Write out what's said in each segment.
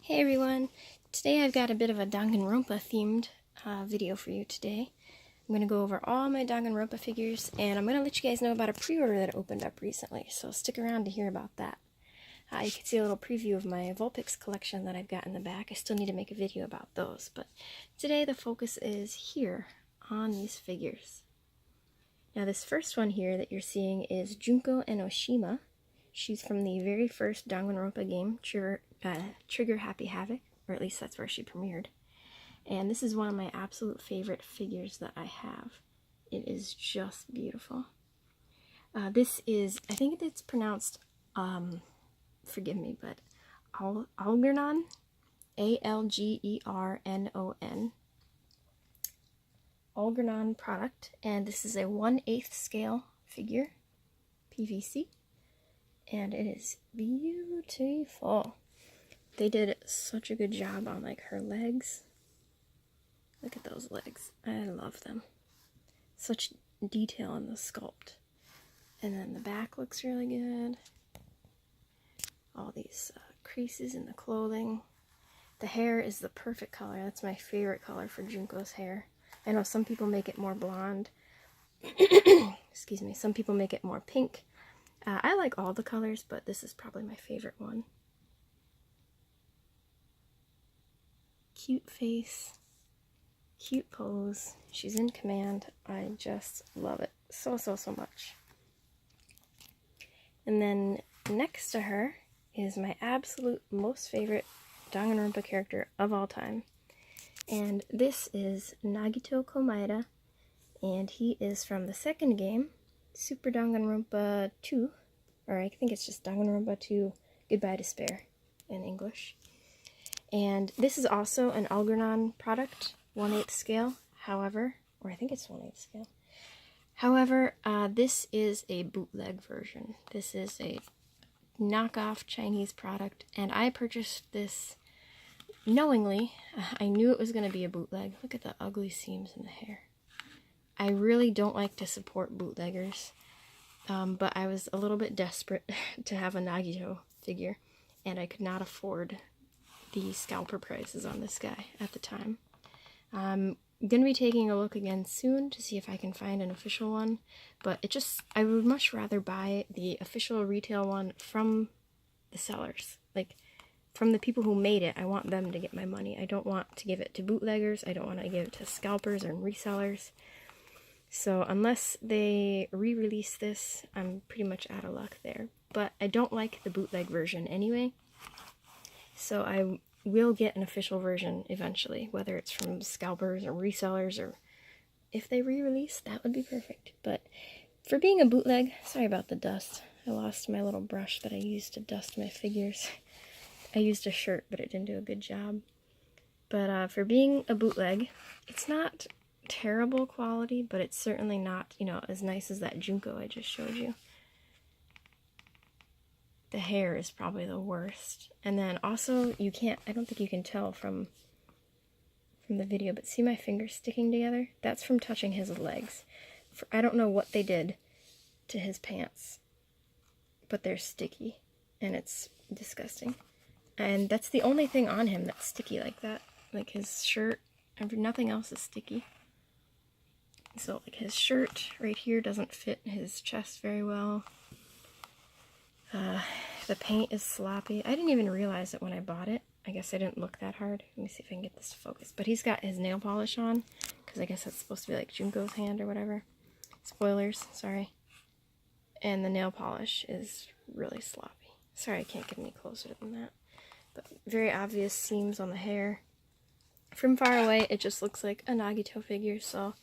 Hey everyone! Today I've got a bit of a Danganronpa themed video for you today. I'm going to go over all my Danganronpa figures, and I'm going to let you guys know about a pre-order that opened up recently, so stick around to hear about that. You can see a little preview of my Vulpix collection that I've got in the back. I still need to make a video about those, but today the focus is here on these figures. Now this first one here that you're seeing is Junko Enoshima. She's from the very first Danganronpa game, Trigger Happy Havoc, or at least that's where she premiered. And this is one of my absolute favorite figures that I have. It is just beautiful. This is, I think it's pronounced, forgive me, but Algernon, A-L-G-E-R-N-O-N. Algernon product, and this is a 1/8 scale figure, PVC. And it is beautiful. They did such a good job on like her legs. Look at those legs. I love them. Such detail in the sculpt. And then the back looks really good. All these creases in the clothing. The hair is the perfect color. That's my favorite color for Junko's hair. I know some people make it more blonde. Excuse me. Some people make it more pink. I like all the colors, but this is probably my favorite one. Cute face, cute pose. She's in command. I just love it so much. And then next to her is my absolute most favorite Danganronpa character of all time. And this is Nagito Komaeda, and he is from the second game, Super Danganronpa 2, or I think it's just Danganronpa 2 Goodbye Despair in English. And this is also an Algernon product, 1/8 scale, however, or I think it's 1/8 scale. However, this is a bootleg version. This is a knockoff Chinese product, and I purchased this knowingly. I knew it was going to be a bootleg. Look at the ugly seams in the hair. I really don't like to support bootleggers, but I was a little bit desperate to have a Nagito figure, and I could not afford the scalper prices on this guy at the time. I'm going to be taking a look again soon to see if I can find an official one, but I would much rather buy the official retail one from the sellers, like from the people who made it. I want them to get my money. I don't want to give it to bootleggers. I don't want to give it to scalpers or resellers. So unless they re-release this, I'm pretty much out of luck there. But I don't like the bootleg version anyway, so I will get an official version eventually, whether it's from scalpers or resellers, or if they re-release, that would be perfect. But for being a bootleg, sorry about the dust. I lost my little brush that I used to dust my figures. I used a shirt, but it didn't do a good job. But for being a bootleg, it's not terrible quality, but it's certainly not, as nice as that Junko I just showed you. The hair is probably the worst. And then also, I don't think you can tell from the video, but see my fingers sticking together? That's from touching his legs. I don't know what they did to his pants, but they're sticky, and it's disgusting. And that's the only thing on him that's sticky like that. Like his shirt, nothing else is sticky. So like his shirt right here doesn't fit his chest very well. The paint is sloppy. I didn't even realize it when I bought it. I guess I didn't look that hard. Let me see if I can get this to focus. But he's got his nail polish on, because I guess that's supposed to be like Junko's hand or whatever. Spoilers, sorry. And the nail polish is really sloppy. Sorry, I can't get any closer than that. But very obvious seams on the hair. From far away, it just looks like a Nagito figure, so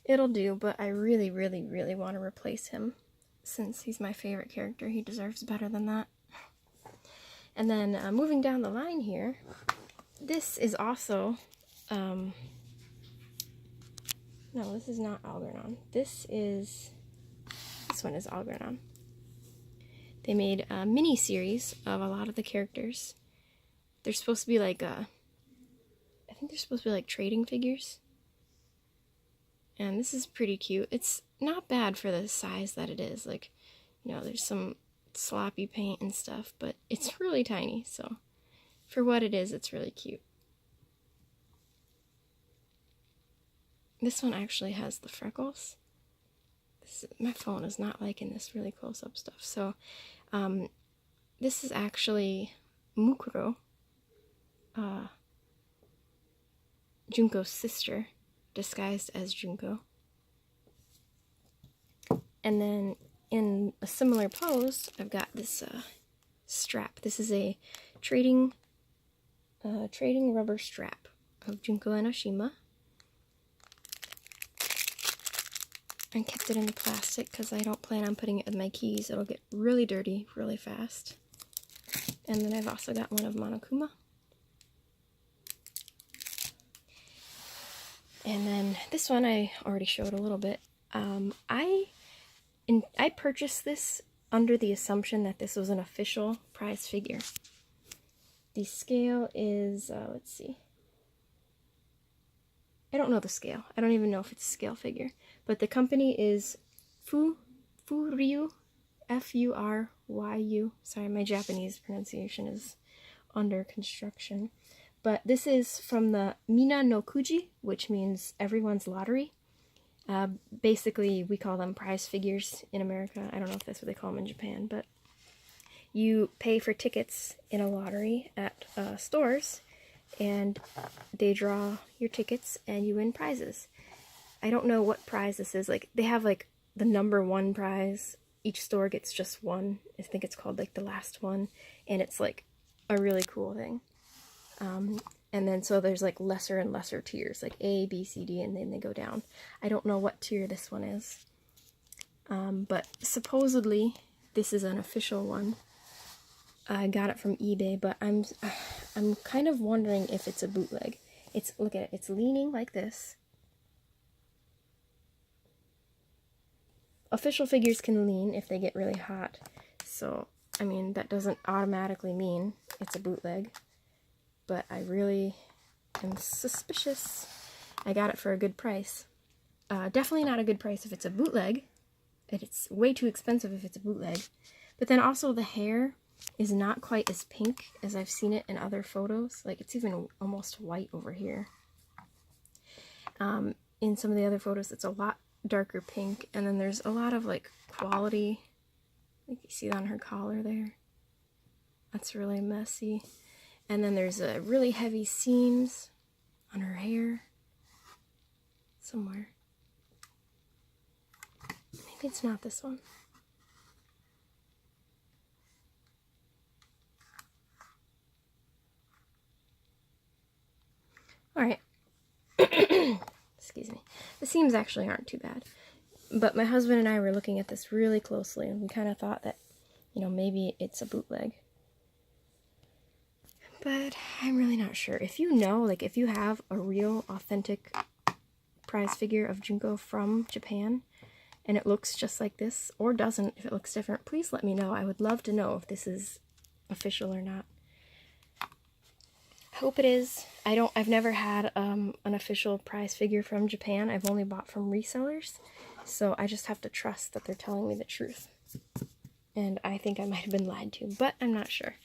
it'll do, but I really want to replace him. Since he's my favorite character, he deserves better than that. And then moving down the line here, this is also, no, this is not Algernon. This one is Algernon. They made a mini-series of a lot of the characters. They're supposed to be like, I think they're supposed to be like trading figures. And this is pretty cute. It's not bad for the size that it is. Like, there's some sloppy paint and stuff, but it's really tiny, so for what it is, it's really cute. This one actually has the freckles. My phone is not liking this really close-up stuff. So, this is actually Mukuro, Junko's sister, disguised as Junko. And then in a similar pose, I've got this strap. This is a trading rubber strap of Junko and Oshima. I kept it in plastic because I don't plan on putting it with my keys. It'll get really dirty really fast. And then I've also got one of Monokuma. And then this one I already showed a little bit. I purchased this under the assumption that this was an official prize figure. The scale is, let's see. I don't know the scale. I don't even know if it's a scale figure. But the company is Furyu, F-U-R-Y-U. Sorry, my Japanese pronunciation is under construction. But this is from the Mina no Kuji, which means everyone's lottery. Basically, we call them prize figures in America. I don't know if that's what they call them in Japan, but you pay for tickets in a lottery at stores, and they draw your tickets and you win prizes. I don't know what prize this is. Like, they have like the #1 prize. Each store gets just one. I think it's called like the last one, and it's like a really cool thing. And then so there's like lesser and lesser tiers, like A, B, C, D, and then they go down. I don't know what tier this one is, but supposedly this is an official one. I got it from eBay, but I'm kind of wondering if it's a bootleg. Look at it, it's leaning like this. Official figures can lean if they get really hot, so I mean that doesn't automatically mean it's a bootleg. But I really am suspicious. I got it for a good price. Definitely not a good price if it's a bootleg. It's way too expensive if it's a bootleg. But then also the hair is not quite as pink as I've seen it in other photos. Like, it's even almost white over here. In some of the other photos, it's a lot darker pink. And then there's a lot of, like, quality. Like, you see it on her collar there. That's really messy. And then there's a really heavy seams on her hair somewhere. Maybe it's not this one. Alright. Excuse me. The seams actually aren't too bad. But my husband and I were looking at this really closely, and we kind of thought that, you know, maybe it's a bootleg. But I'm really not sure. If you know, like, if you have a real, authentic prize figure of Junko from Japan, and it looks just like this, or doesn't, if it looks different, please let me know. I would love to know if this is official or not. I hope it is. I've never had an official prize figure from Japan. I've only bought from resellers, so I just have to trust that they're telling me the truth. And I think I might have been lied to, but I'm not sure.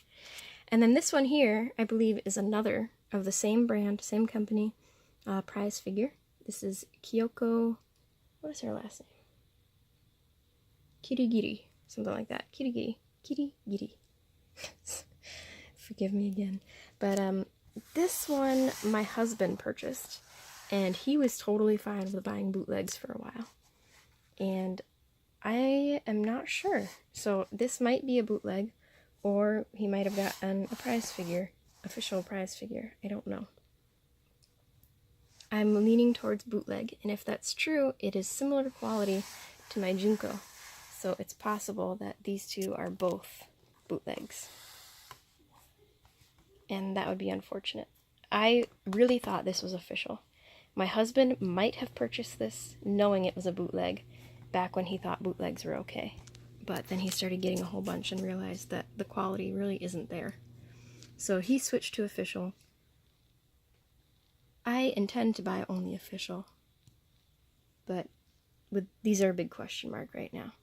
And then this one here, I believe, is another of the same brand, same company, prize figure. This is Kyoko, what is her last name? Kirigiri, something like that. Kirigiri. Forgive me again. But this one my husband purchased, and he was totally fine with buying bootlegs for a while. And I am not sure. So this might be a bootleg, or he might have gotten a prize figure, official prize figure. I don't know. I'm leaning towards bootleg, and if that's true, it is similar quality to my Junko. So it's possible that these two are both bootlegs. And that would be unfortunate. I really thought this was official. My husband might have purchased this knowing it was a bootleg back when he thought bootlegs were okay. But then he started getting a whole bunch and realized that the quality really isn't there. So he switched to official. I intend to buy only official, but these are a big question mark right now.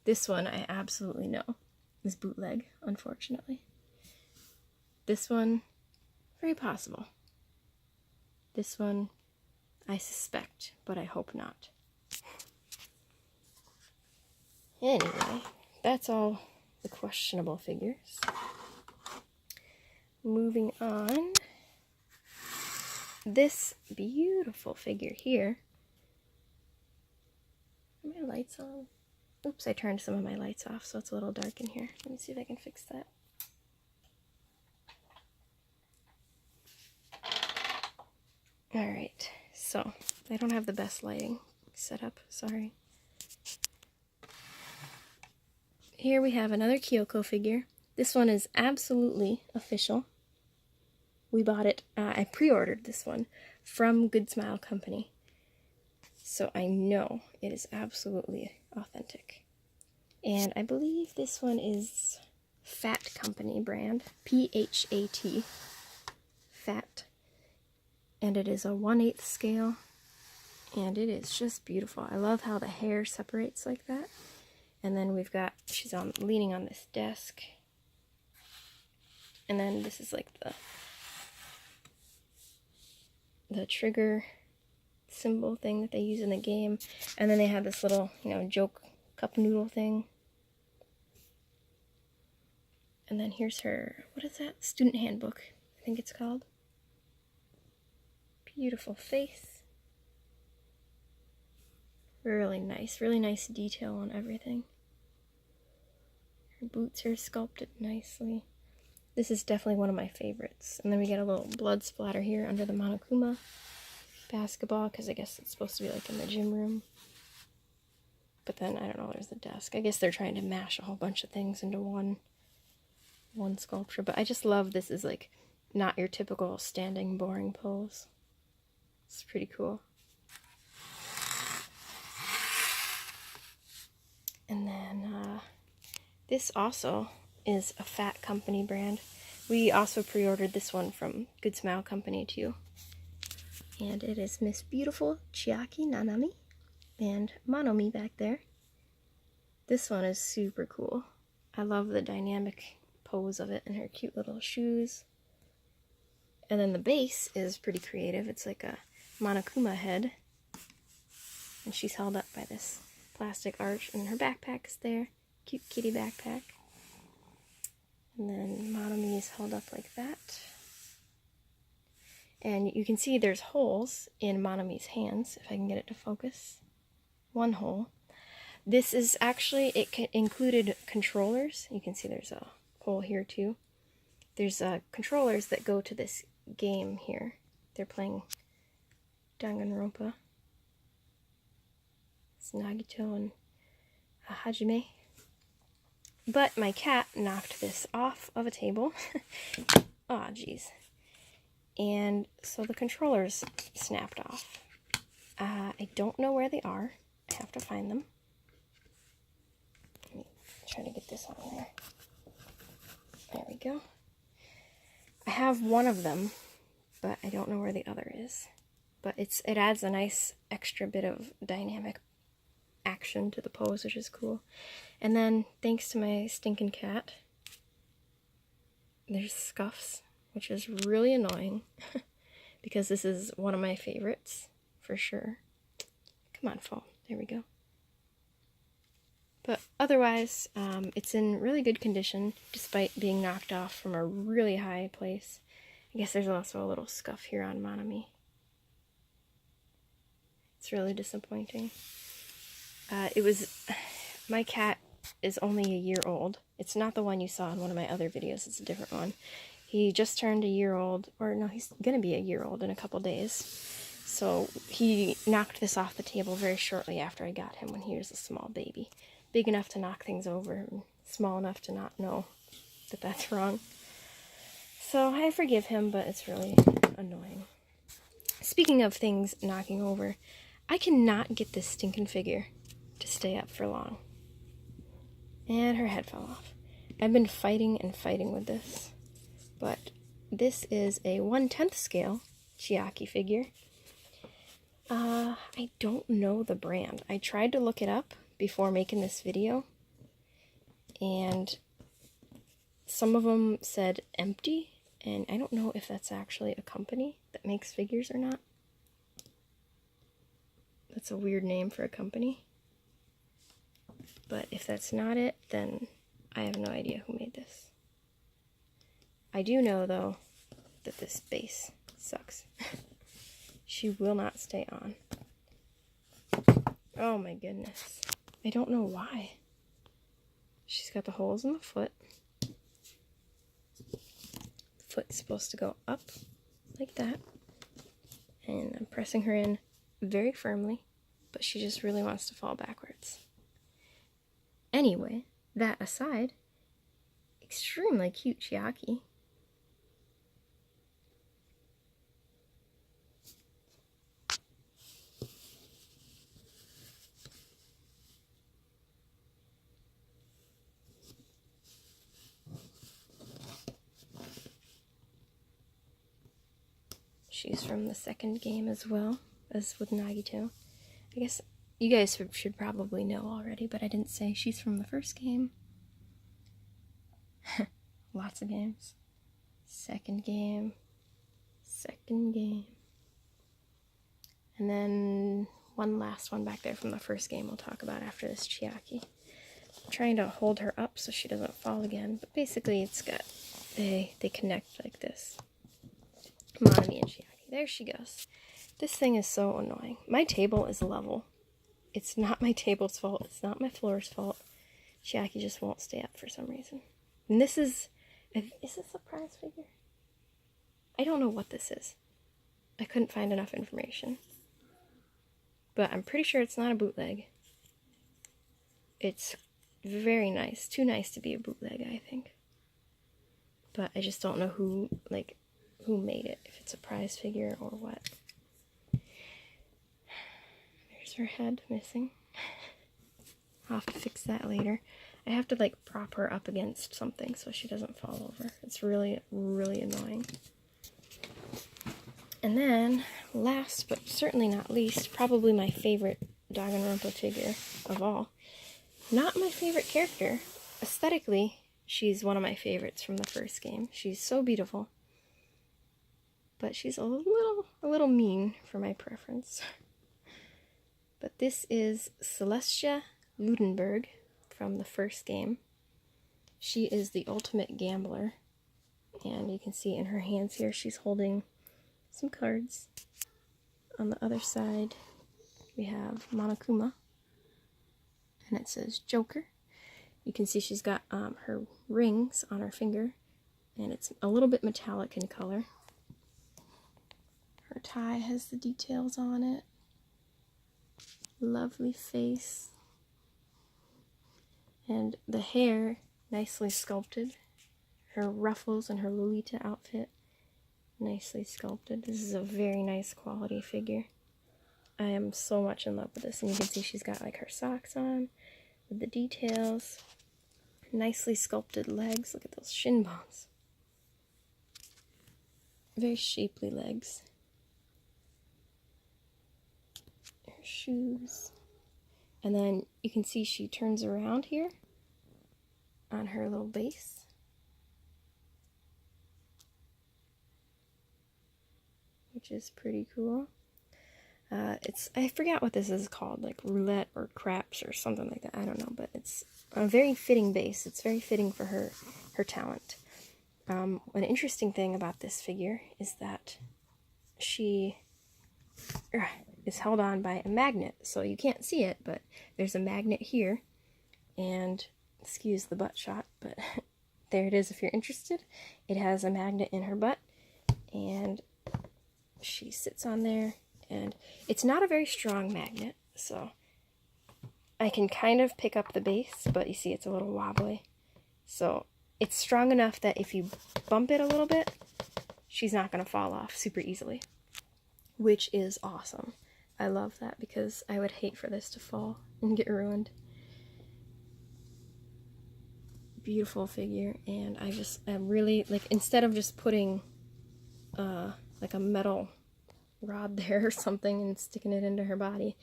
This one I absolutely know is bootleg, unfortunately. This one Very possible. This one, I suspect, but I hope not. Anyway, that's all the questionable figures. Moving on. This beautiful figure here. Are my lights on? Oops, I turned some of my lights off, so it's a little dark in here. Let me see if I can fix that. Alright, so I don't have the best lighting set up, sorry. Here we have another Kyoko figure. This one is absolutely official. We bought it, I pre-ordered this one from Good Smile Company. So I know it is absolutely authentic. And I believe this one is Fat Company brand, P-H-A-T, Fat. And it is a 1/8 scale, and it is just beautiful. I love how the hair separates like that. And then we've got, she's leaning on this desk. And then this is like the trigger symbol thing that they use in the game. And then they have this little, joke cup noodle thing. And then here's her, what is that? Student handbook, I think it's called. Beautiful face. Really nice detail on everything. Her boots are sculpted nicely. This is definitely one of my favorites. And then we get a little blood splatter here under the Monokuma basketball, because I guess it's supposed to be like in the gym room. But then, I don't know, there's the desk. I guess they're trying to mash a whole bunch of things into one sculpture. But I just love this is like not your typical standing boring pose. It's pretty cool. And then this also is a Fat Company brand. We also pre-ordered this one from Good Smile Company too. And it is Miss Beautiful Chiaki Nanami and Monomi back there. This one is super cool. I love the dynamic pose of it and her cute little shoes. And then the base is pretty creative. It's like a Monokuma head. And she's held up by this plastic arch, and her backpack is there. Cute kitty backpack. And then Monomi is held up like that. And you can see there's holes in Monomi's hands, if I can get it to focus. One hole. This is actually, it included controllers. You can see there's a hole here too. There's controllers that go to this game here. They're playing Danganronpa. It's Nagito and Hajime. But my cat knocked this off of a table. Aw, jeez. And so the controllers snapped off. I don't know where they are. I have to find them. Let me try to get this on there. There we go. I have one of them, but I don't know where the other is. But it adds a nice extra bit of dynamic action to the pose, which is cool. And then, thanks to my stinking cat, there's scuffs, which is really annoying, because this is one of my favorites, for sure. Come on, phone. There we go. But otherwise, it's in really good condition, despite being knocked off from a really high place. I guess there's also a little scuff here on Monomi. It's really disappointing. My cat is only a year old. It's not the one you saw in one of my other videos, it's a different one. He just turned a year old, or no, he's gonna be a year old in a couple days. So he knocked this off the table very shortly after I got him when he was a small baby. Big enough to knock things over, and small enough to not know that that's wrong. So I forgive him, but it's really annoying. Speaking of things knocking over, I cannot get this stinking figure to stay up for long. And her head fell off. I've been fighting and fighting with this. But this is a 1/10 scale Chiaki figure. I don't know the brand. I tried to look it up before making this video. And some of them said empty. And I don't know if that's actually a company that makes figures or not. That's a weird name for a company. But if that's not it, then I have no idea who made this. I do know, though, that this base sucks. She will not stay on. Oh my goodness. I don't know why. She's got the holes in the foot. Foot's supposed to go up like that. And I'm pressing her in very firmly, but she just really wants to fall backwards. Anyway, that aside, extremely cute Chiaki. She's from the second game as well as with Nagito. I guess you guys should probably know already, but I didn't say she's from the first game. Lots of games. Second game. Second game. And then one last one back there from the first game we'll talk about after this Chiaki. I'm trying to hold her up so she doesn't fall again, but basically it's got, they connect like this. Monami and Chiaki. There she goes. This thing is so annoying. My table is level. It's not my table's fault. It's not my floor's fault. Chiaki just won't stay up for some reason. And this is this a prize figure? I don't know what this is. I couldn't find enough information. But I'm pretty sure it's not a bootleg. It's very nice. Too nice to be a bootleg, I think. But I just don't know who made it. If it's a prize figure or what. There's her head missing. I'll have to fix that later. I have to prop her up against something so she doesn't fall over. It's really, really annoying. And then, last but certainly not least, probably my favorite Danganronpa figure of all. Not my favorite character. Aesthetically, she's one of my favorites from the first game. She's so beautiful. But she's a little mean for my preference. But this is Celestia Ludenberg from the first game. She is the ultimate gambler. And you can see in her hands here, she's holding some cards. On the other side, we have Monokuma. And it says Joker. You can see she's got her rings on her finger. And it's a little bit metallic in color. Her tie has the details on it. Lovely face. And the hair, nicely sculpted. Her ruffles and her Lolita outfit, nicely sculpted. This is a very nice quality figure. I am so much in love with this. And you can see she's got her socks on with the details. Nicely sculpted legs. Look at those shin bones. Very shapely legs. Shoes. And then you can see she turns around here on her little base. Which is pretty cool. I forgot what this is called, roulette or craps or something like that. I don't know, but it's a very fitting base. It's very fitting for her talent. An interesting thing about this figure is that she is held on by a magnet, so you can't see it, but there's a magnet here, and excuse the butt shot, but there it is if you're interested. It has a magnet in her butt, and she sits on there, and it's not a very strong magnet, so I can kind of pick up the base, but you see it's a little wobbly, so it's strong enough that if you bump it a little bit, she's not going to fall off super easily, which is awesome. I love that because I would hate for this to fall and get ruined. Beautiful figure, and I'm really, instead of just putting a metal rod there or something and sticking it into her body,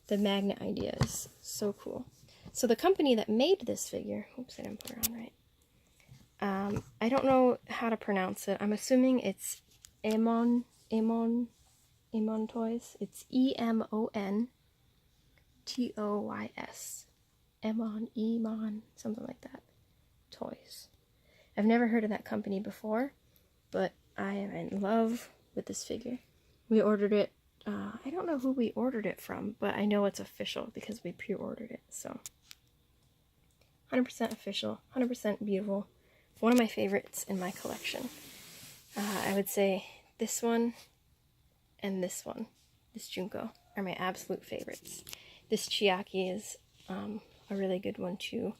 the magnet idea is so cool. So the company that made this figure, oops, I didn't put her on I don't know how to pronounce it. I'm assuming it's Emon Toys. It's EMONTOYS. Emon, something like that. Toys. I've never heard of that company before, but I am in love with this figure. We ordered it, I don't know who we ordered it from, but I know it's official because we pre-ordered it, so. 100% official, 100% beautiful. One of my favorites in my collection. I would say this one and this one, this Junko, are my absolute favorites. This Chiaki is a really good one too.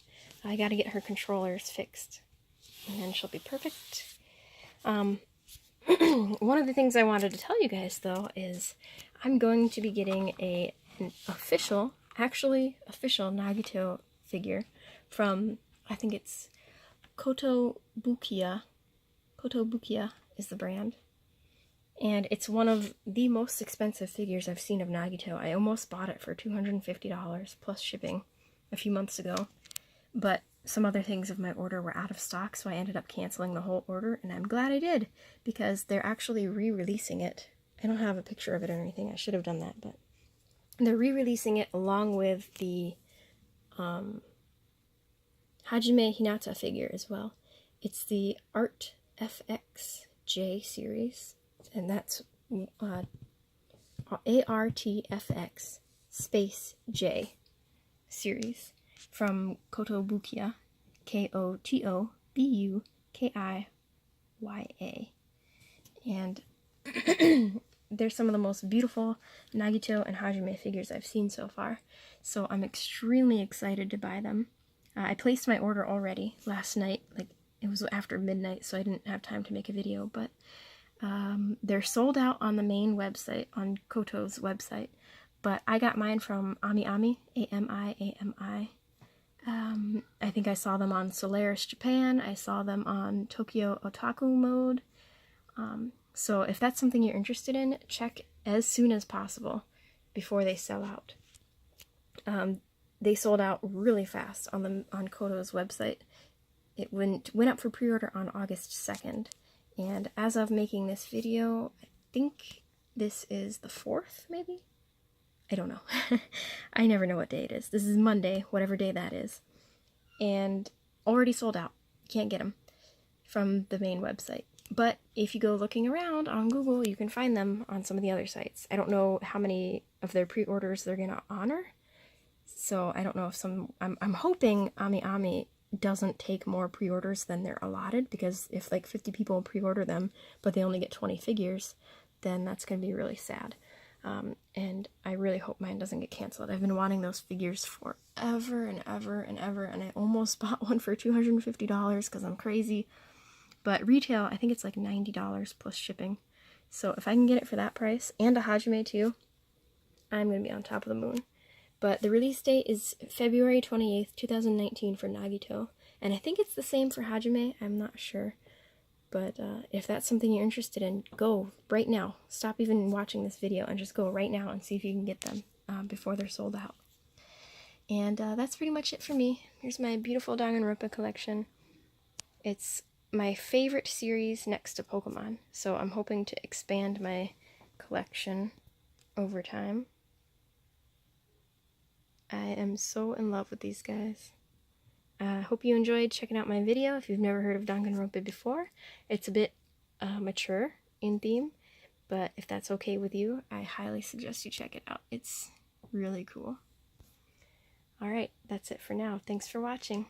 I gotta get her controllers fixed, and then she'll be perfect. One of the things I wanted to tell you guys, though, is I'm going to be getting an official Nagito figure from, I think it's Kotobukiya. Kotobukiya is the brand. And it's one of the most expensive figures I've seen of Nagito. I almost bought it for $250 plus shipping a few months ago. But some other things of my order were out of stock, so I ended up canceling the whole order, and I'm glad I did, because they're actually re-releasing it. I don't have a picture of it or anything. I should have done that, but they're re-releasing it along with the Hajime Hinata figure as well. It's the ARTFX J series, and that's ARTFX space J series from Kotobukiya, Kotobukiya. And they're some of the most beautiful Nagito and Hajime figures I've seen so far, so I'm extremely excited to buy them. I placed my order already last night, like it was after midnight, so I didn't have time to make a video, but they're sold out on the main website, on Koto's website, but I got mine from AmiAmi, AMI. I think I saw them on Solaris Japan, I saw them on Tokyo Otaku Mode, so if that's something you're interested in, check as soon as possible before they sell out. They sold out really fast on Koto's website. It went up for pre-order on August 2nd, and as of making this video, I think this is the 4th, maybe? I don't know. I never know what day it is. This is Monday, whatever day that is. And already sold out. Can't get them from the main website. But if you go looking around on Google, you can find them on some of the other sites. I don't know how many of their pre-orders they're going to honor. So I don't know if I'm hoping AmiAmi doesn't take more pre-orders than they're allotted, because if like 50 people pre-order them, but they only get 20 figures, then that's going to be really sad. And I really hope mine doesn't get canceled. I've been wanting those figures forever and ever and ever, and I almost bought one for $250 because I'm crazy. But retail, I think it's like $90 plus shipping. So if I can get it for that price, and a Hajime too, I'm going to be on top of the moon. But the release date is February 28th, 2019 for Nagito. And I think it's the same for Hajime, I'm not sure. But if that's something you're interested in, go right now. Stop even watching this video and just go right now and see if you can get them before they're sold out. And that's pretty much it for me. Here's my beautiful Danganronpa collection. It's my favorite series next to Pokemon, so I'm hoping to expand my collection over time. I am so in love with these guys. I hope you enjoyed checking out my video. If you've never heard of Danganronpa before, it's a bit mature in theme, but if that's okay with you, I highly suggest you check it out. It's really cool. Alright, that's it for now. Thanks for watching.